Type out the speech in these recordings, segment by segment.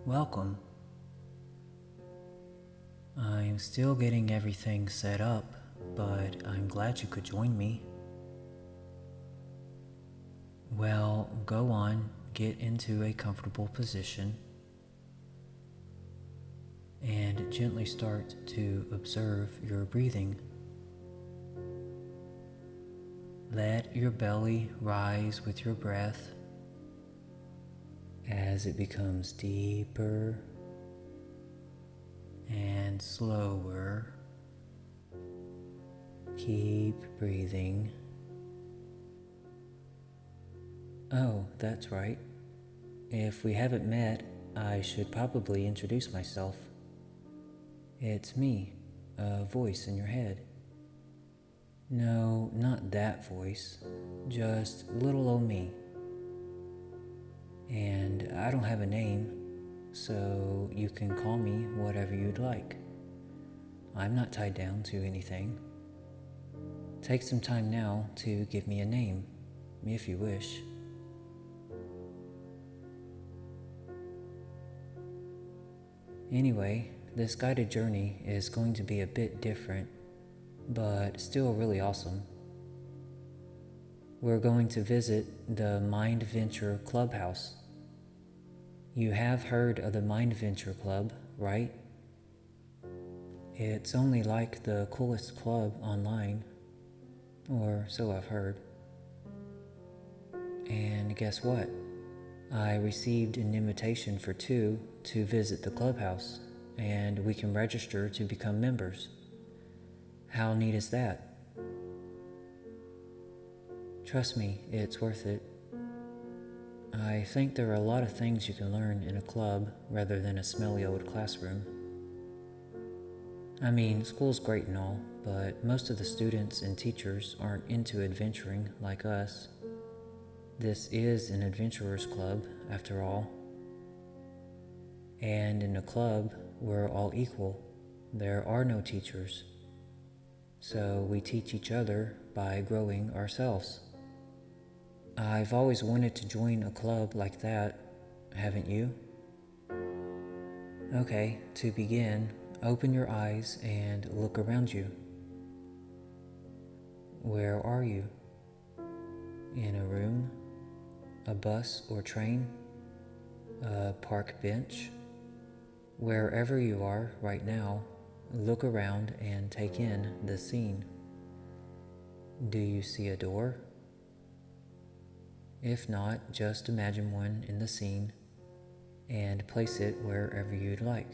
Welcome. I'm still getting everything set up, but I'm glad you could join me. Well, go on, get into a comfortable position, and gently start to observe your breathing. Let your belly rise with your breath as it becomes deeper and slower. Keep breathing. Oh, that's right. If we haven't met, I should probably introduce myself. It's me, a voice in your head. No, not that voice, just little old me. And I don't have a name, so you can call me whatever you'd like. I'm not tied down to anything. Take some time now to give me a name, if you wish. Anyway, this guided journey is going to be a bit different, but still really awesome. We're going to visit the MindVenture Clubhouse. You have heard of the MindVenture Club, right? It's only like the coolest club online, or so I've heard. And guess what? I received an invitation for two to visit the clubhouse, and we can register to become members. How neat is that? Trust me, it's worth it. I think there are a lot of things you can learn in a club rather than a smelly old classroom. I mean, school's great and all, but most of the students and teachers aren't into adventuring like us. This is an adventurer's club, after all. And in a club, we're all equal. There are no teachers. So we teach each other by growing ourselves. I've always wanted to join a club like that, haven't you? Okay, to begin, open your eyes and look around you. Where are you? In a room? A bus or train? A park bench? Wherever you are right now, look around and take in the scene. Do you see a door? If not, just imagine one in the scene and place it wherever you'd like.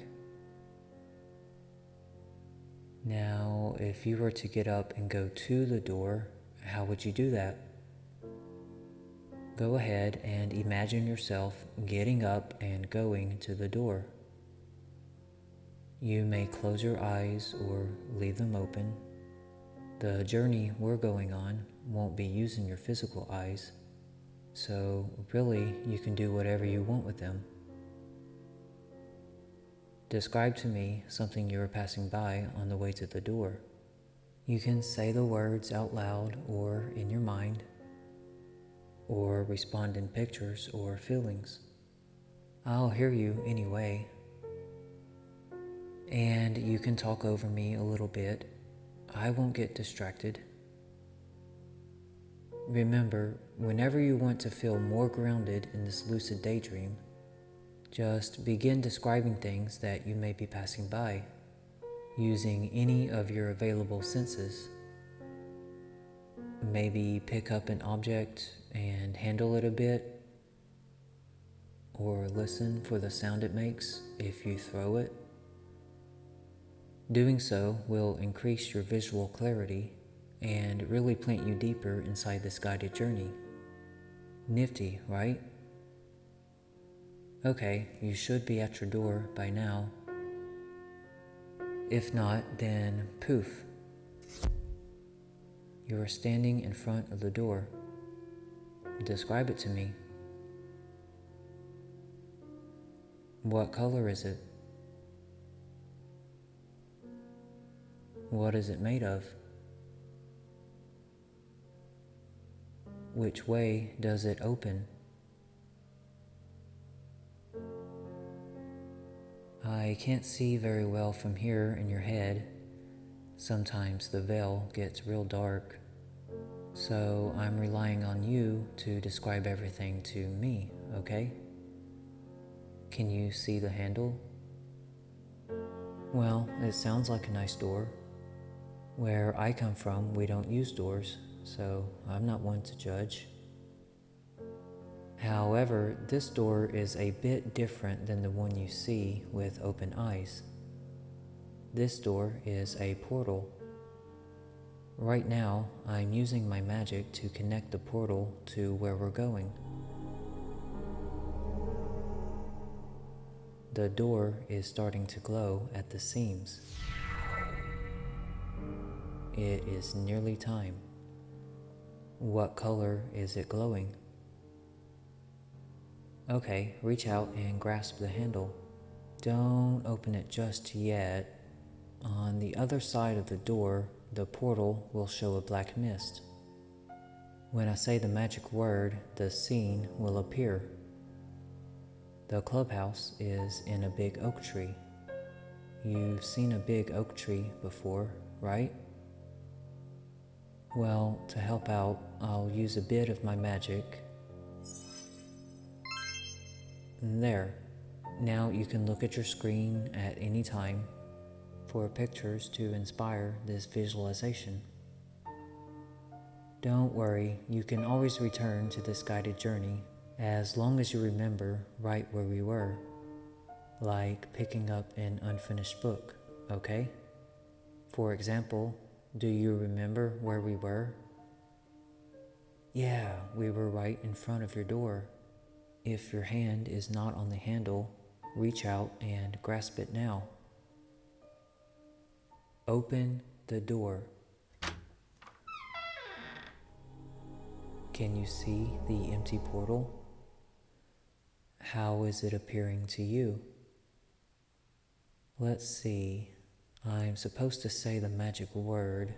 Now, if you were to get up and go to the door, how would you do that? Go ahead and imagine yourself getting up and going to the door. You may close your eyes or leave them open. The journey we're going on won't be using your physical eyes, so really you can do whatever you want with them. Describe to me something you were passing by on the way to the door. You can say the words out loud or in your mind, or respond in pictures or feelings. I'll hear you anyway. And you can talk over me a little bit. I won't get distracted. Remember, whenever you want to feel more grounded in this lucid daydream, just begin describing things that you may be passing by, using any of your available senses. Maybe pick up an object and handle it a bit, or listen for the sound it makes if you throw it. Doing so will increase your visual clarity and really plant you deeper inside this guided journey. Nifty, right? Okay, you should be at your door by now. If not, then poof. You are standing in front of the door. Describe it to me. What color is it? What is it made of? Which way does it open? I can't see very well from here in your head. Sometimes the veil gets real dark. So I'm relying on you to describe everything to me, okay? Can you see the handle? Well, it sounds like a nice door. Where I come from, we don't use doors, so I'm not one to judge. However, this door is a bit different than the one you see with open eyes. This door is a portal. Right now, I'm using my magic to connect the portal to where we're going. The door is starting to glow at the seams. It is nearly time. What color is it glowing? Okay, reach out and grasp the handle. Don't open it just yet. On the other side of the door, the portal will show a black mist. When I say the magic word, the scene will appear. The clubhouse is in a big oak tree. You've seen a big oak tree before, right? Well, to help out, I'll use a bit of my magic. There. Now you can look at your screen at any time for pictures to inspire this visualization. Don't worry, you can always return to this guided journey as long as you remember right where we were, like picking up an unfinished book, okay? For example, do you remember where we were? Yeah, we were right in front of your door. If your hand is not on the handle, reach out and grasp it now. Open the door. Can you see the empty portal? How is it appearing to you? Let's see. I'm supposed to say the magic word.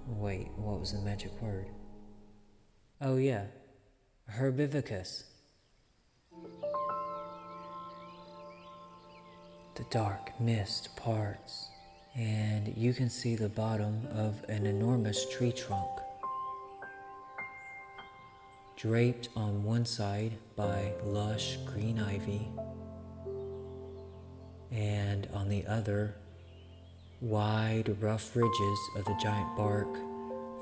Wait, what was the magic word? Oh yeah, herbivicus. The dark mist parts, and you can see the bottom of an enormous tree trunk, draped on one side by lush green ivy, and on the other, wide, rough ridges of the giant bark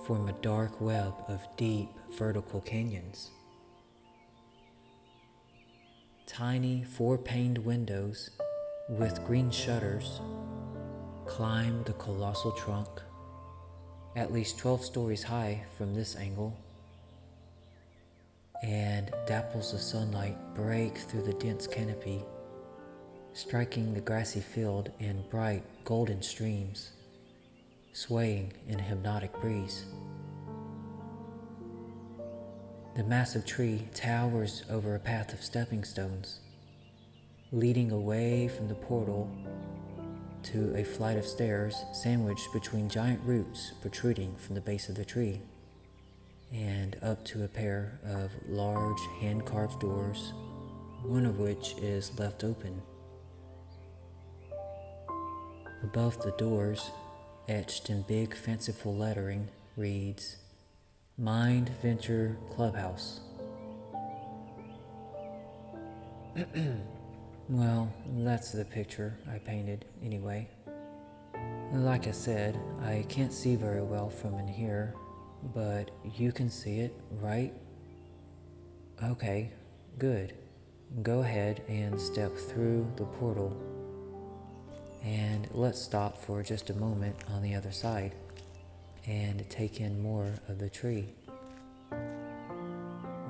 form a dark web of deep, vertical canyons. Tiny, four-paned windows with green shutters climb the colossal trunk, at least 12 stories high from this angle, and dapples of sunlight break through the dense canopy, striking the grassy field in bright golden streams, swaying in a hypnotic breeze. The massive tree towers over a path of stepping stones, leading away from the portal to a flight of stairs sandwiched between giant roots protruding from the base of the tree, and up to a pair of large hand-carved doors, one of which is left open. Above the doors, etched in big fanciful lettering, reads, MindVenture Clubhouse. Well, that's the picture I painted anyway. Like I said, I can't see very well from in here, but you can see it, right? Okay, good. Go ahead and step through the portal. And let's stop for just a moment on the other side and take in more of the tree.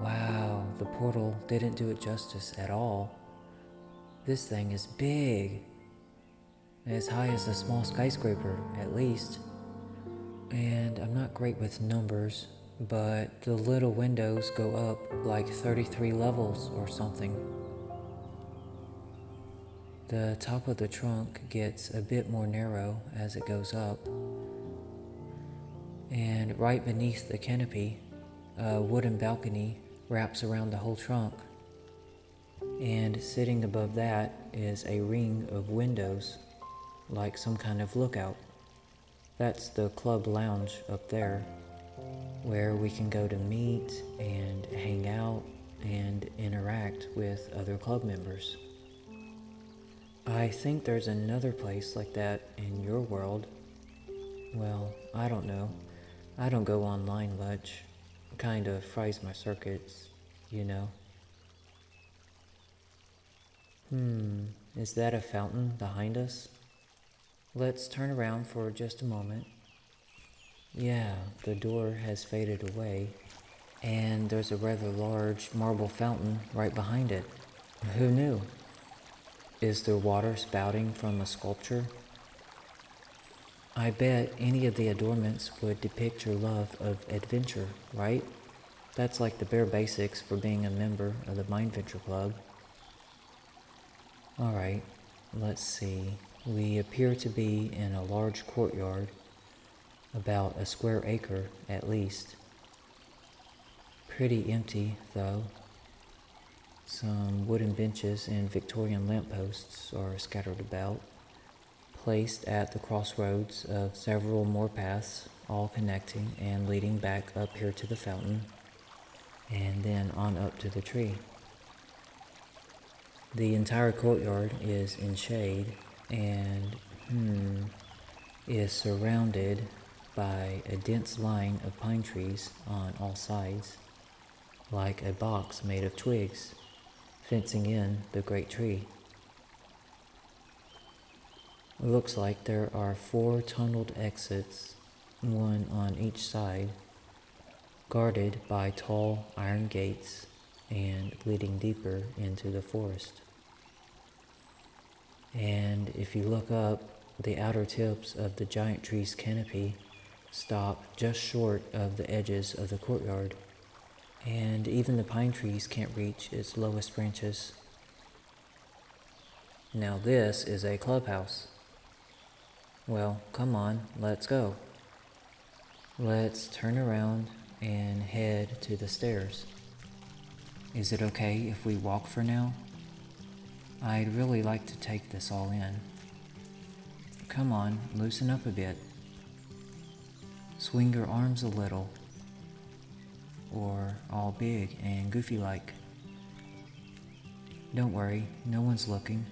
Wow, the portal didn't do it justice at all. This thing is big, as high as a small skyscraper at least. And I'm not great with numbers, but the little windows go up like 33 levels or something. The top of the trunk gets a bit more narrow as it goes up, and right beneath the canopy, a wooden balcony wraps around the whole trunk. And sitting above that is a ring of windows, like some kind of lookout. That's the club lounge up there, where we can go to meet and hang out and interact with other club members. I think there's another place like that in your world. Well, I don't know. I don't go online much. Kind of fries my circuits, you know. Is that a fountain behind us? Let's turn around for just a moment. Yeah, the door has faded away, and there's a rather large marble fountain right behind it. Who knew? Is there water spouting from a sculpture? I bet any of the adornments would depict your love of adventure, right? That's like the bare basics for being a member of the MindVenture Club. Alright, let's see. We appear to be in a large courtyard, about a square acre at least. Pretty empty, though. Some wooden benches and Victorian lampposts are scattered about, placed at the crossroads of several more paths, all connecting and leading back up here to the fountain, and then on up to the tree. The entire courtyard is in shade and, is surrounded by a dense line of pine trees on all sides, like a box made of twigs, fencing in the great tree. It looks like there are 4 tunneled exits, one on each side, guarded by tall iron gates and leading deeper into the forest. And if you look up, the outer tips of the giant tree's canopy stop just short of the edges of the courtyard, and even the pine trees can't reach its lowest branches. Now this is a clubhouse. Well, come on, let's go. Let's turn around and head to the stairs. Is it okay if we walk for now? I'd really like to take this all in. Come on, loosen up a bit. Swing your arms a little, or all big and goofy-like. Don't worry, no one's looking.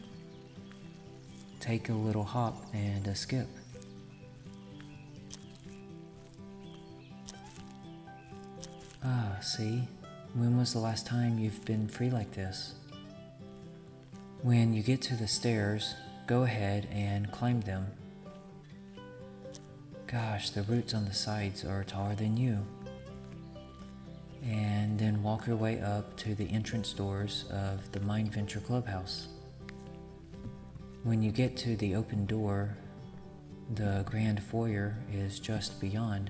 Take a little hop and a skip. Ah, see? When was the last time you've been free like this? When you get to the stairs, go ahead and climb them. Gosh, the roots on the sides are taller than you. And then walk your way up to the entrance doors of the MindVenture Clubhouse. When you get to the open door, the Grand Foyer is just beyond.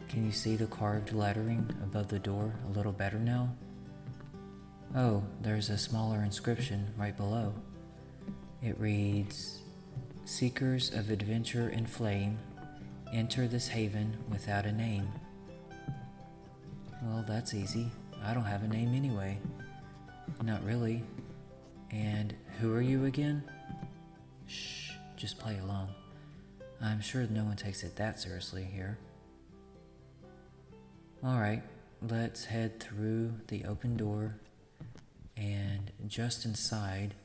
Can you see the carved lettering above the door a little better now? Oh, there's a smaller inscription right below. It reads, "Seekers of adventure and flame, enter this haven without a name." Well, that's easy. I don't have a name anyway. Not really. And who are you again? Shh, just play along. I'm sure no one takes it that seriously here. Alright, let's head through the open door, and just inside,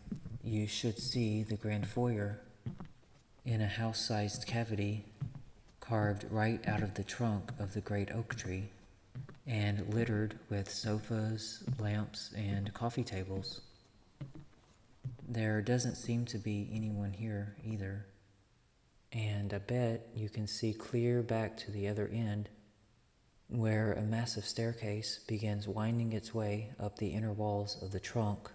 you should see the Grand Foyer in a house-sized cavity carved right out of the trunk of the great oak tree, and littered with sofas, lamps, and coffee tables. There doesn't seem to be anyone here either, and I bet you can see clear back to the other end, where a massive staircase begins winding its way up the inner walls of the trunk,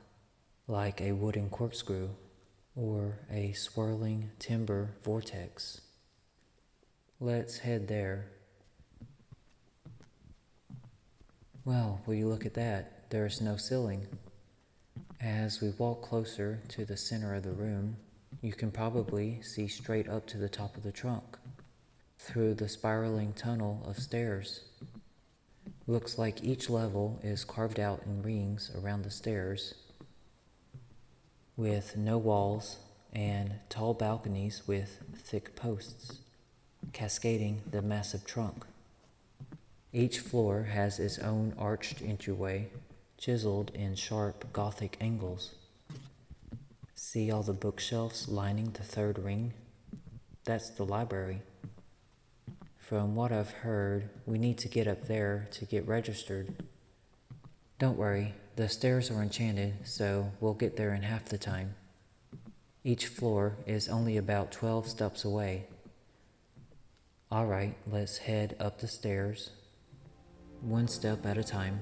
like a wooden corkscrew or a swirling timber vortex. Let's head there. Well, will you look at that? There's no ceiling. As we walk closer to the center of the room, you can probably see straight up to the top of the trunk, through the spiraling tunnel of stairs. Looks like each level is carved out in rings around the stairs, with no walls and tall balconies with thick posts, cascading the massive trunk. Each floor has its own arched entryway, chiseled in sharp Gothic angles. See all the bookshelves lining the third ring? That's the library. From what I've heard, we need to get up there to get registered. Don't worry, the stairs are enchanted, so we'll get there in half the time. Each floor is only about 12 steps away. All right, let's head up the stairs, one step at a time.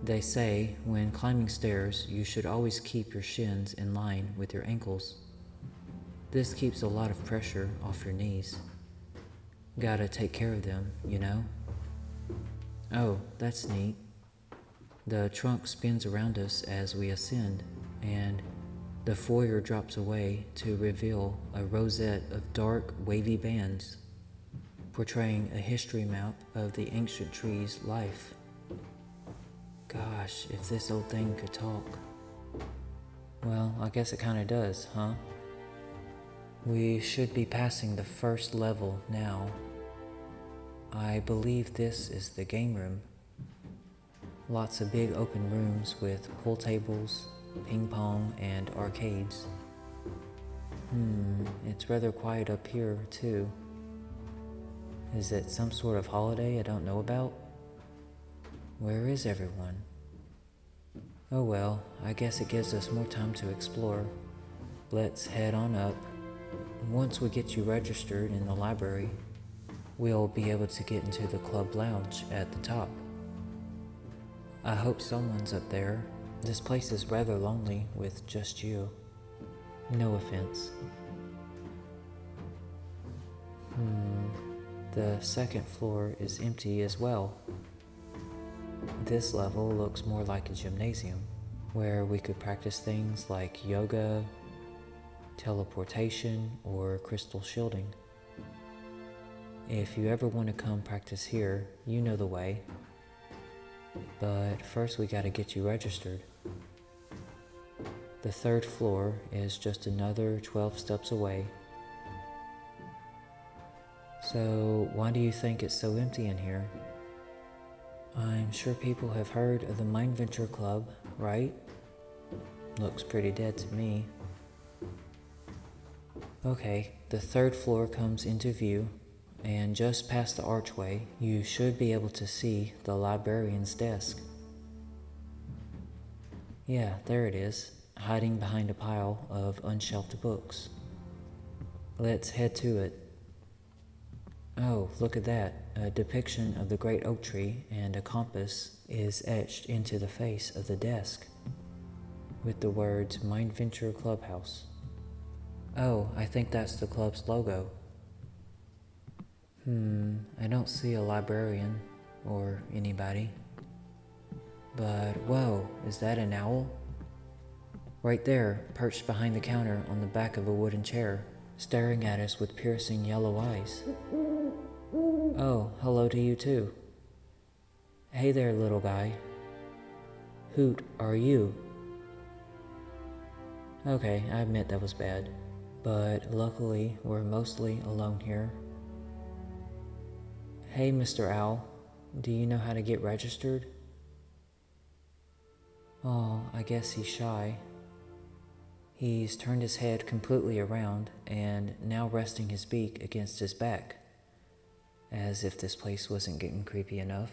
They say when climbing stairs, you should always keep your shins in line with your ankles. This keeps a lot of pressure off your knees. Gotta take care of them, you know? Oh, that's neat. The trunk spins around us as we ascend, and the foyer drops away to reveal a rosette of dark, wavy bands, portraying a history map of the ancient tree's life. Gosh, if this old thing could talk. Well, I guess it kinda does, huh? We should be passing the first level now. I believe this is the game room. Lots of big open rooms with pool tables, ping pong, and arcades. It's rather quiet up here, too. Is it some sort of holiday I don't know about? Where is everyone? Oh well, I guess it gives us more time to explore. Let's head on up. Once we get you registered in the library, we'll be able to get into the club lounge at the top. I hope someone's up there. This place is rather lonely with just you. No offense. The second floor is empty as well. This level looks more like a gymnasium, where we could practice things like yoga, teleportation, or crystal shielding. If you ever want to come practice here, you know the way. But first we gotta get you registered. The third floor is just another 12 steps away. So why do you think it's so empty in here? I'm sure people have heard of the MindVenture Club, right? Looks pretty dead to me. Okay, the third floor comes into view, and just past the archway, you should be able to see the librarian's desk. Yeah, there it is, hiding behind a pile of unshelved books. Let's head to it. Oh, look at that. A depiction of the great oak tree and a compass is etched into the face of the desk, with the words MindVenture Clubhouse. Oh, I think that's the club's logo. I don't see a librarian or anybody. But whoa, is that an owl? Right there, perched behind the counter on the back of a wooden chair, staring at us with piercing yellow eyes. Oh, hello to you too. Hey there, little guy. Hoot, are you? Okay, I admit that was bad, but luckily we're mostly alone here. Hey, Mr. Owl, do you know how to get registered? Oh, I guess he's shy. He's turned his head completely around and now resting his beak against his back, as if this place wasn't getting creepy enough.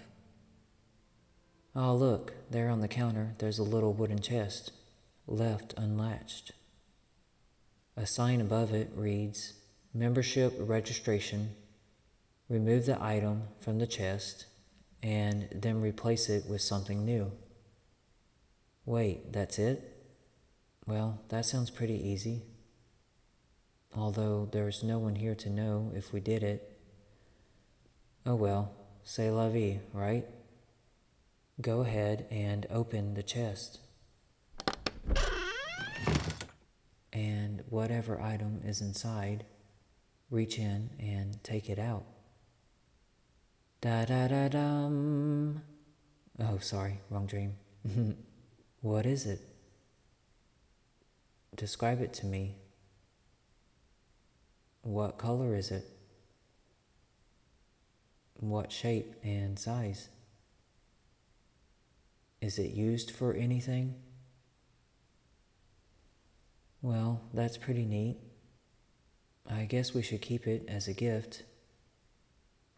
Oh, look, there on the counter, there's a little wooden chest, left unlatched. A sign above it reads, Membership Registration. Remove the item from the chest and then replace it with something new. Wait, that's it? Well, that sounds pretty easy. Although there's no one here to know if we did it. Oh well, c'est la vie, right? Go ahead and open the chest. And whatever item is inside, reach in and take it out. Da da da dum. Oh, sorry, wrong dream. What is it? Describe it to me. What color is it? What shape and size? Is it used for anything? Well, that's pretty neat. I guess we should keep it as a gift.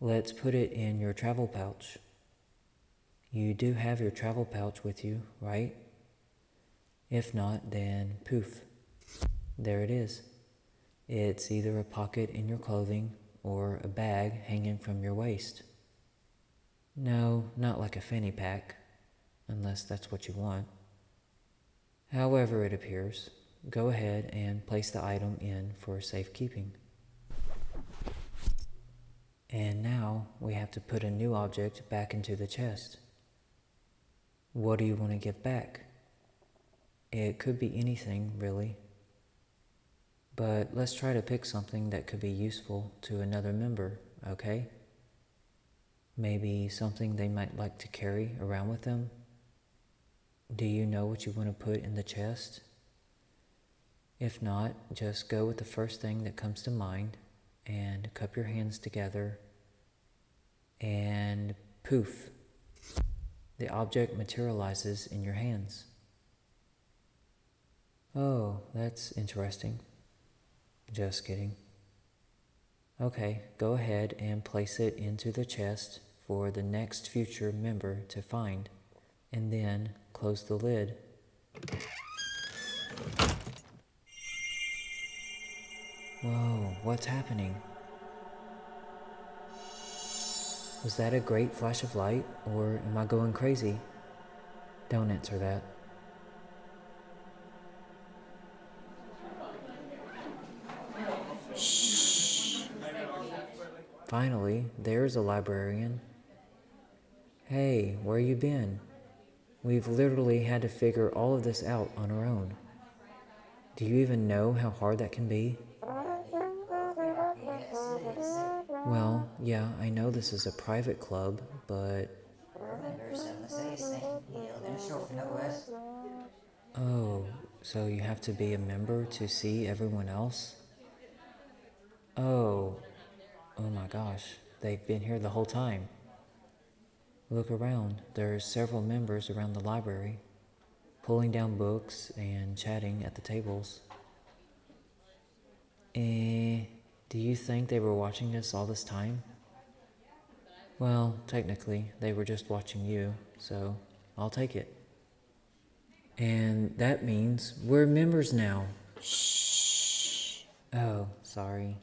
Let's put it in your travel pouch. You do have your travel pouch with you, right? If not, then poof. There it is. It's either a pocket in your clothing or a bag hanging from your waist. No, not like a fanny pack, unless that's what you want. However it appears, go ahead and place the item in for safekeeping. And now we have to put a new object back into the chest. What do you want to give back? It could be anything, really. But let's try to pick something that could be useful to another member, okay? Maybe something they might like to carry around with them? Do you know what you want to put in the chest? If not, just go with the first thing that comes to mind and cup your hands together and poof, the object materializes in your hands. Oh, that's interesting. Just kidding. Okay, go ahead and place it into the chest for the next future member to find, and then close the lid. Whoa, what's happening? Was that a great flash of light, or am I going crazy? Don't answer that. Finally, there's a librarian. Hey, where you been? We've literally had to figure all of this out on our own. Do you even know how hard that can be? Well, yeah, I know this is a private club, but... Oh, so you have to be a member to see everyone else? Oh my gosh, they've been here the whole time. Look around, there's several members around the library, pulling down books and chatting at the tables. Do you think they were watching us all this time? Well, technically, they were just watching you, so I'll take it. And that means we're members now. Shh. Oh, sorry.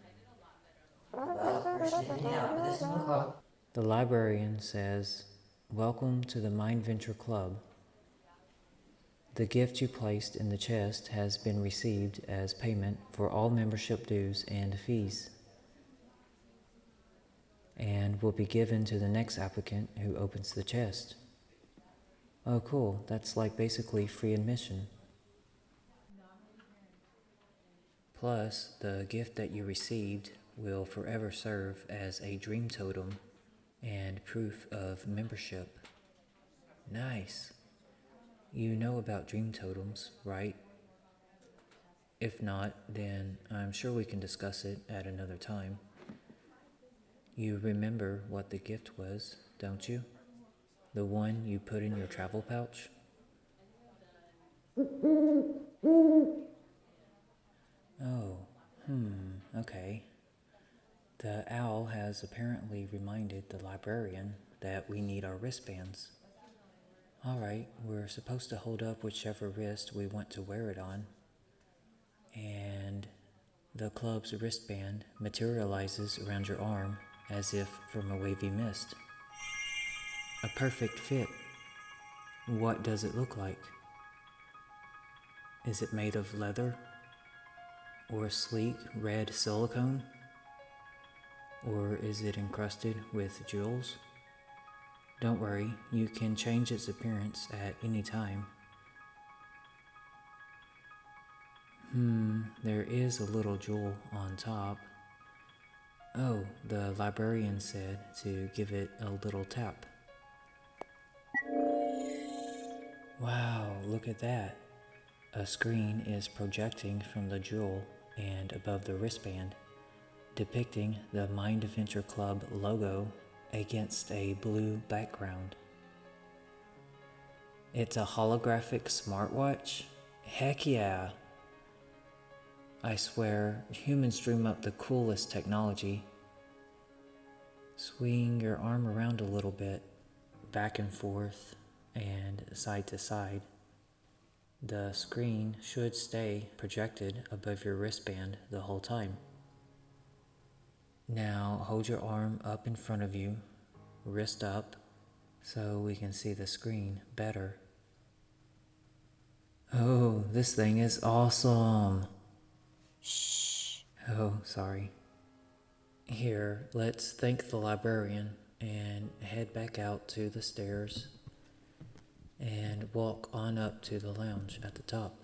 The librarian says, "Welcome to the MindVenture Club. The gift you placed in the chest has been received as payment for all membership dues and fees, and will be given to the next applicant who opens the chest." Oh, cool. That's like basically free admission. Plus, the gift that you received will forever serve as a dream totem and proof of membership. Nice. You know about dream totems, right? If not, then I'm sure we can discuss it at another time. You remember what the gift was, don't you? The one you put in your travel pouch? Oh, okay. The owl has apparently reminded the librarian that we need our wristbands. Alright, we're supposed to hold up whichever wrist we want to wear it on. And the club's wristband materializes around your arm as if from a wavy mist. A perfect fit. What does it look like? Is it made of leather? Or sleek red silicone? Or is it encrusted with jewels? Don't worry, you can change its appearance at any time. There is a little jewel on top. Oh, the librarian said to give it a little tap. Wow, look at that. A screen is projecting from the jewel and above the wristband, depicting the MindVenture Club logo against a blue background. It's a holographic smartwatch? Heck yeah! I swear, humans dream up the coolest technology. Swing your arm around a little bit, back and forth, and side to side. The screen should stay projected above your wristband the whole time. Now hold your arm up in front of you, wrist up, so we can see the screen better. Oh, this thing is awesome! Shh. Oh, sorry. Here, let's thank the librarian and head back out to the stairs and walk on up to the lounge at the top.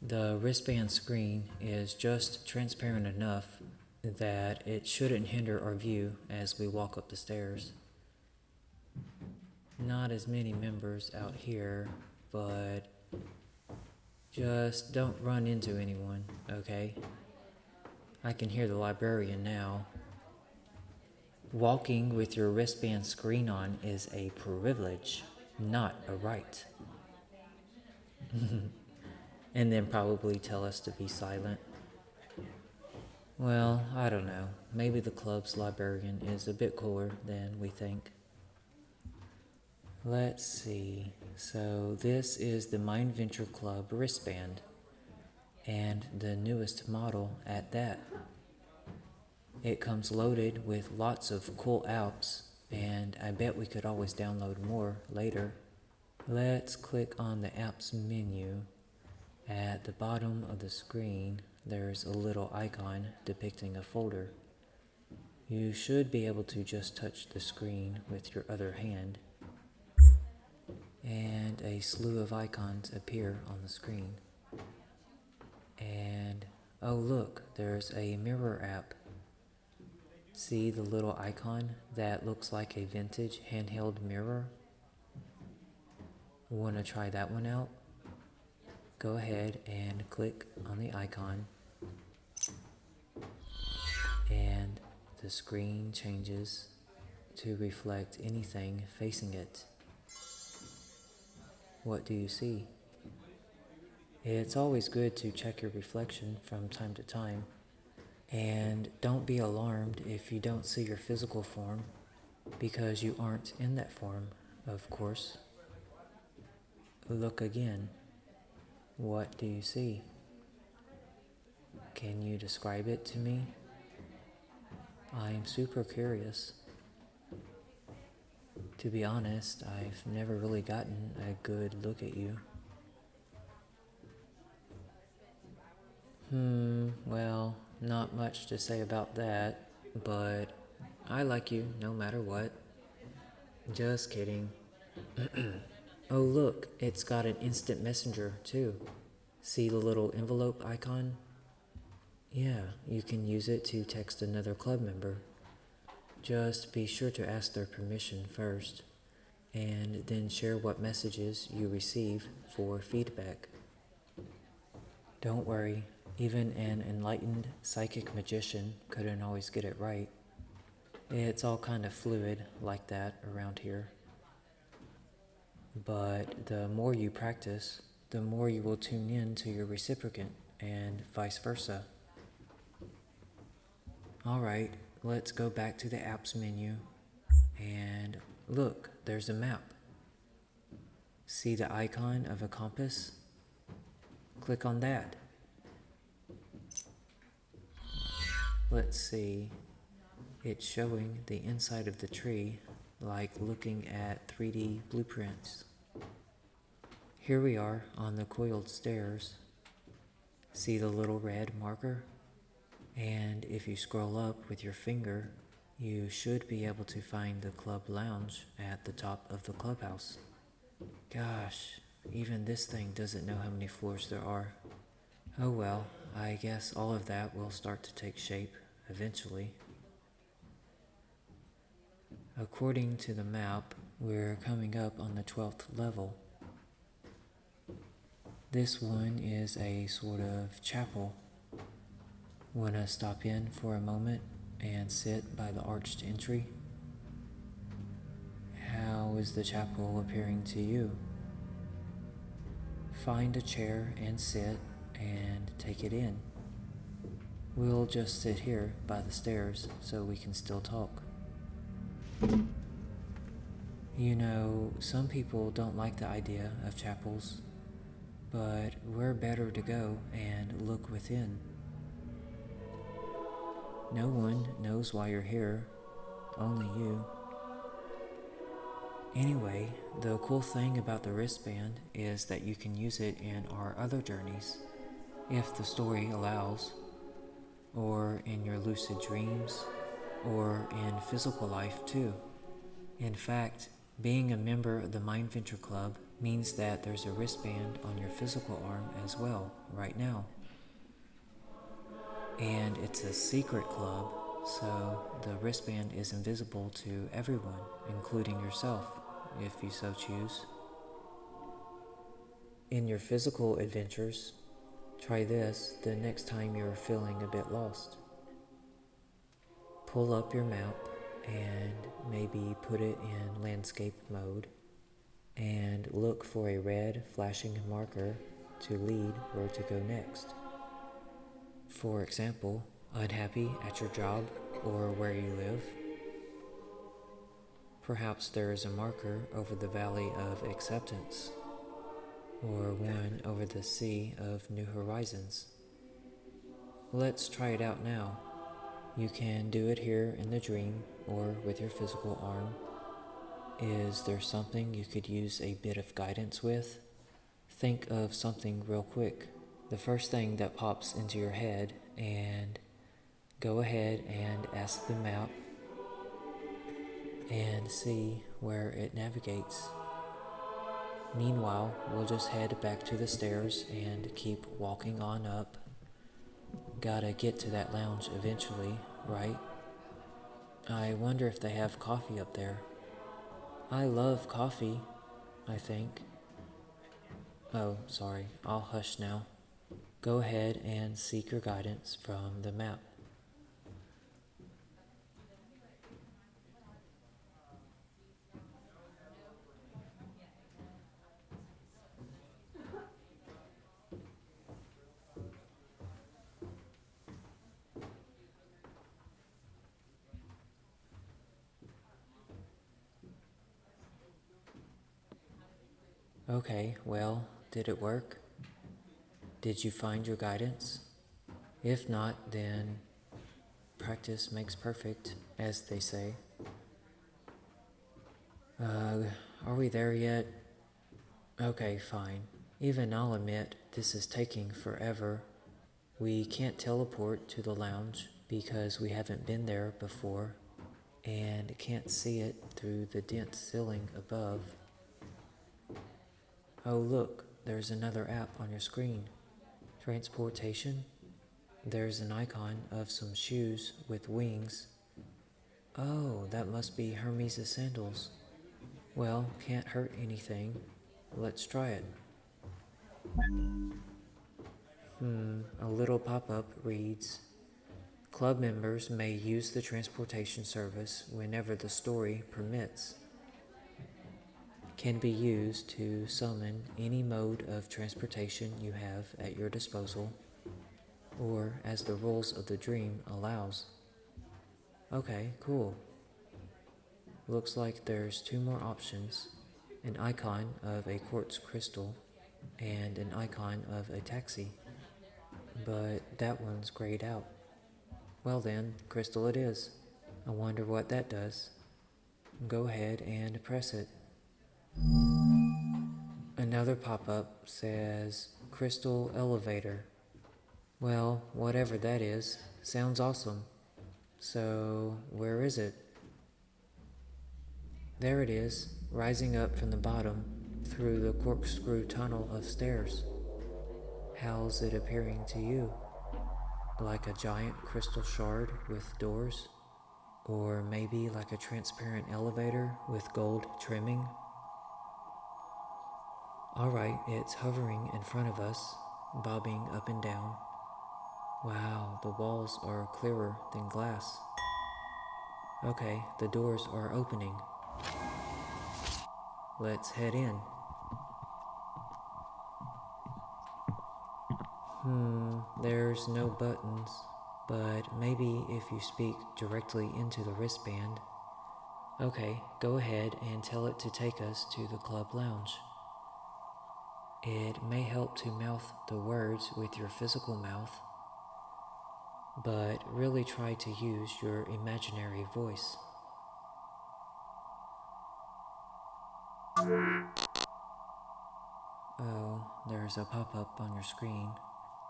The wristband screen is just transparent enough that it shouldn't hinder our view as we walk up the stairs. Not as many members out here, but just don't run into anyone, okay? I can hear the librarian now. Walking with your wristband screen on is a privilege, not a right. And then probably tell us to be silent. Well, I don't know. Maybe the club's librarian is a bit cooler than we think. Let's see. So this is the MindVenture Club wristband, and the newest model at that. It comes loaded with lots of cool apps, and I bet we could always download more later. Let's click on the apps menu. At the bottom of the screen, there's a little icon depicting a folder. You should be able to just touch the screen with your other hand, and a slew of icons appear on the screen. And, oh look, there's a mirror app. See the little icon that looks like a vintage handheld mirror? Want to try that one out? Go ahead and click on the icon, and the screen changes to reflect anything facing it. What do you see? It's always good to check your reflection from time to time, and don't be alarmed if you don't see your physical form, because you aren't in that form, of course. Look again. What do you see? Can you describe it to me? I'm super curious. To be honest, I've never really gotten a good look at you. Well, not much to say about that, but I like you no matter what. Just kidding. Oh look, it's got an instant messenger too. See the little envelope icon? Yeah, you can use it to text another club member. Just be sure to ask their permission first, and then share what messages you receive for feedback. Don't worry, even an enlightened psychic magician couldn't always get it right. It's all kind of fluid like that around here. But the more you practice, the more you will tune in to your reciprocant, and vice versa. Alright, let's go back to the apps menu, and look, there's a map. See the icon of a compass? Click on that. Let's see, it's showing the inside of the tree, like looking at 3D blueprints. Here we are on the coiled stairs. See the little red marker? And if you scroll up with your finger, you should be able to find the club lounge at the top of the clubhouse. Gosh, even this thing doesn't know how many floors there are. Oh well, I guess all of that will start to take shape eventually. According to the map, we're coming up on the 12th level. This one is a sort of chapel. Wanna stop in for a moment and sit by the arched entry? How is the chapel appearing to you? Find a chair and sit and take it in. We'll just sit here by the stairs so we can still talk. You know, some people don't like the idea of chapels, but where better to go and look within? No one knows why you're here, only you. Anyway, the cool thing about the wristband is that you can use it in our other journeys, if the story allows, or in your lucid dreams, or in physical life too. In fact, being a member of the MindVenture Club means that there's a wristband on your physical arm as well, right now. And it's a secret club, so the wristband is invisible to everyone, including yourself, if you so choose. In your physical adventures, try this the next time you're feeling a bit lost. Pull up your map and maybe put it in landscape mode and look for a red flashing marker to lead where to go next. For example, unhappy at your job or where you live. Perhaps there is a marker over the valley of acceptance, or one over the sea of new horizons. Let's try it out now. You can do it here in the dream or with your physical arm. Is there something you could use a bit of guidance with? Think of something real quick, the first thing that pops into your head, and go ahead and ask the map and see where it navigates. Meanwhile, we'll just head back to the stairs and keep walking on up. Gotta get to that lounge eventually, right? I wonder if they have coffee up there. I love coffee, I think. Oh, sorry, I'll hush now. Go ahead and seek your guidance from the map. Okay, well, did it work? Did you find your guidance? If not, then practice makes perfect, as they say. Are we there yet? Okay, fine. Even I'll admit this is taking forever. We can't teleport to the lounge because we haven't been there before and can't see it through the dense ceiling above. Oh look, there's another app on your screen. Transportation? There's an icon of some shoes with wings. Oh, that must be Hermes' sandals. Well, can't hurt anything. Let's try it. A little pop-up reads, Club members may use the transportation service whenever the story permits. Can be used to summon any mode of transportation you have at your disposal, or as the rules of the dream allows. Okay, cool. Looks like there's two more options, an icon of a quartz crystal and an icon of a taxi, but that one's grayed out. Well then, crystal it is. I wonder what that does. Go ahead and press it. Another pop-up says crystal elevator. Well, whatever that is, sounds awesome. So, where is it? There it is, rising up from the bottom through the corkscrew tunnel of stairs. How's it appearing to you? Like a giant crystal shard with doors? Or maybe like a transparent elevator with gold trimming? Alright, it's hovering in front of us, bobbing up and down. Wow, the walls are clearer than glass. Okay, the doors are opening. Let's head in. There's no buttons, but maybe if you speak directly into the wristband. Okay, go ahead and tell it to take us to the club lounge. It may help to mouth the words with your physical mouth, but really try to use your imaginary voice. Oh, there's a pop-up on your screen.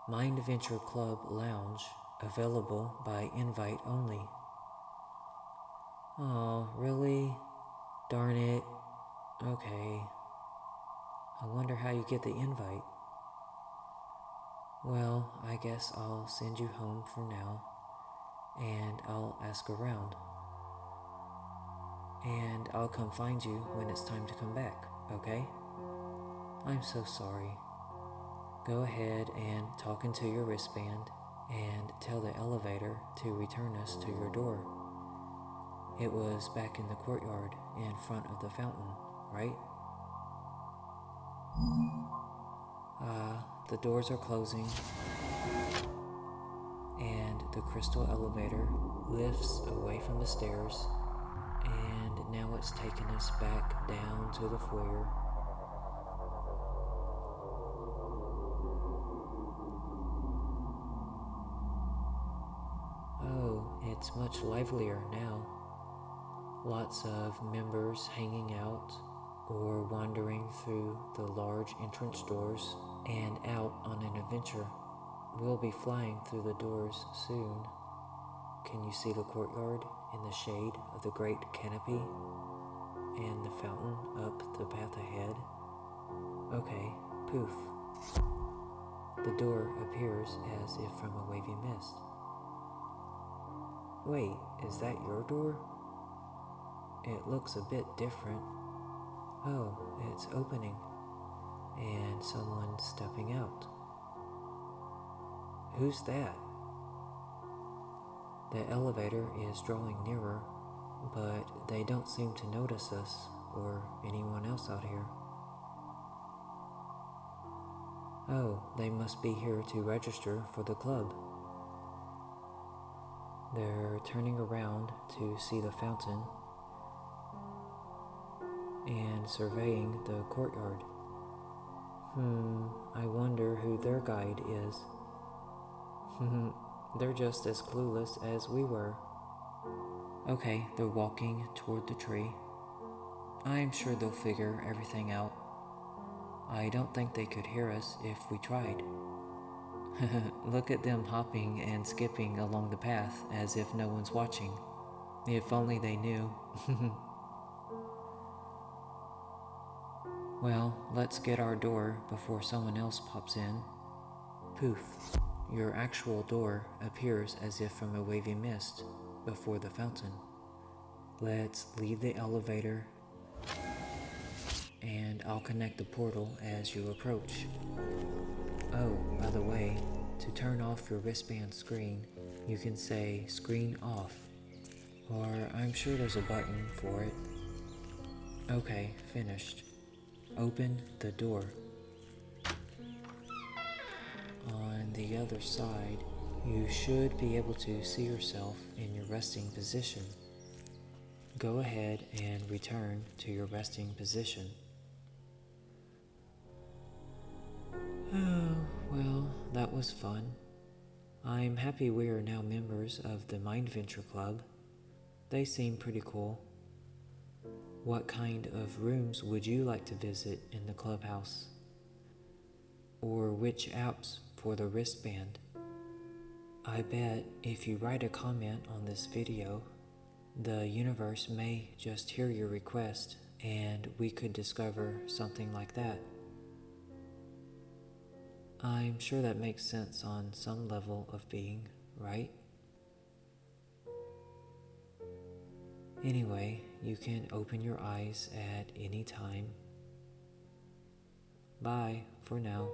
MindVenture Club Lounge, available by invite only. Oh, really? Darn it. Okay. I wonder how you get the invite. Well, I guess I'll send you home for now, and I'll ask around. And I'll come find you when it's time to come back, okay? I'm so sorry. Go ahead and talk into your wristband and tell the elevator to return us to your door. It was back in the courtyard in front of the fountain, right? The doors are closing, and the crystal elevator lifts away from the stairs, and now it's taking us back down to the foyer. Oh, it's much livelier now. Lots of members hanging out or wandering through the large entrance doors and out on an adventure. We'll be flying through the doors soon. Can you see the courtyard in the shade of the great canopy and the fountain up the path ahead? Okay, poof. The door appears as if from a wavy mist. Wait, is that your door? It looks a bit different. Oh, it's opening, and someone's stepping out. Who's that? The elevator is drawing nearer, but they don't seem to notice us or anyone else out here. Oh, they must be here to register for the club. They're turning around to see the fountain and surveying the courtyard. I wonder who their guide is. They're just as clueless as we were. Okay, they're walking toward the tree. I'm sure they'll figure everything out. I don't think they could hear us if we tried. Look at them hopping and skipping along the path as if no one's watching. If only they knew. Well, let's get our door before someone else pops in. Poof. Your actual door appears as if from a wavy mist before the fountain. Let's leave the elevator, and I'll connect the portal as you approach. Oh, by the way, to turn off your wristband screen, you can say screen off, or I'm sure there's a button for it. Okay, finished. Open the door. On the other side, you should be able to see yourself in your resting position. Go ahead and return to your resting position. Oh, well, that was fun. I'm happy we are now members of the MindVenture Club. They seem pretty cool. What kind of rooms would you like to visit in the clubhouse? Or which apps for the wristband? I bet if you write a comment on this video, the universe may just hear your request and we could discover something like that. I'm sure that makes sense on some level of being, right? Anyway, you can open your eyes at any time. Bye for now.